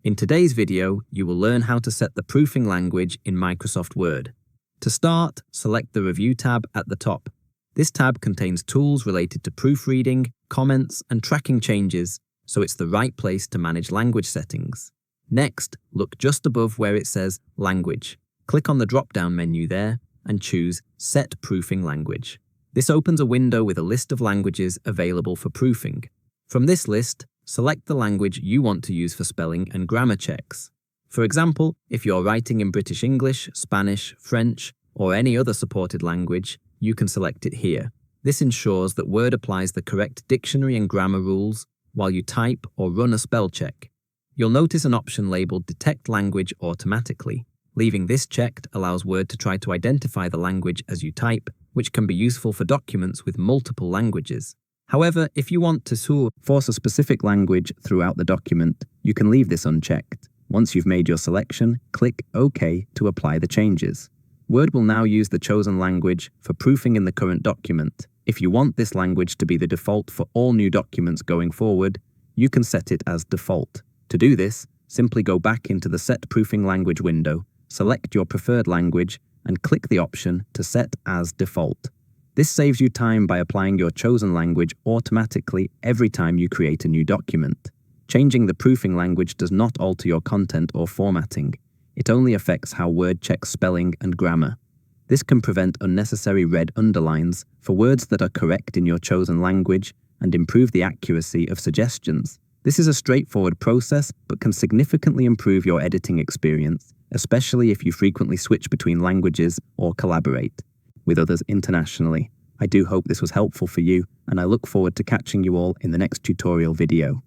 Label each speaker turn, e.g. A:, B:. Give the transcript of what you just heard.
A: In today's video, you will learn how to set the proofing language in Microsoft Word. To start, select the Review tab at the top. This tab contains tools related to proofreading, comments, and tracking changes, so it's the right place to manage language settings. Next, look just above where it says Language. Click on the drop-down menu there and choose Set Proofing Language. This opens a window with a list of languages available for proofing. From this list, select the language you want to use for spelling and grammar checks. For example, if you're writing in British English, Spanish, French, or any other supported language, you can select it here. This ensures that Word applies the correct dictionary and grammar rules while you type or run a spell check. You'll notice an option labeled Detect Language Automatically. Leaving this checked allows Word to try to identify the language as you type, which can be useful for documents with multiple languages. However, if you want to force a specific language throughout the document, you can leave this unchecked. Once you've made your selection, click OK to apply the changes. Word will now use the chosen language for proofing in the current document. If you want this language to be the default for all new documents going forward, you can set it as default. To do this, simply go back into the Set Proofing Language window, select your preferred language, and click the option to set as default. This saves you time by applying your chosen language automatically every time you create a new document. Changing the proofing language does not alter your content or formatting. It only affects how Word checks spelling and grammar. This can prevent unnecessary red underlines for words that are correct in your chosen language and improve the accuracy of suggestions. This is a straightforward process, but can significantly improve your editing experience, especially if you frequently switch between languages or collaborate with others internationally. I do hope this was helpful for you, and I look forward to catching you all in the next tutorial video.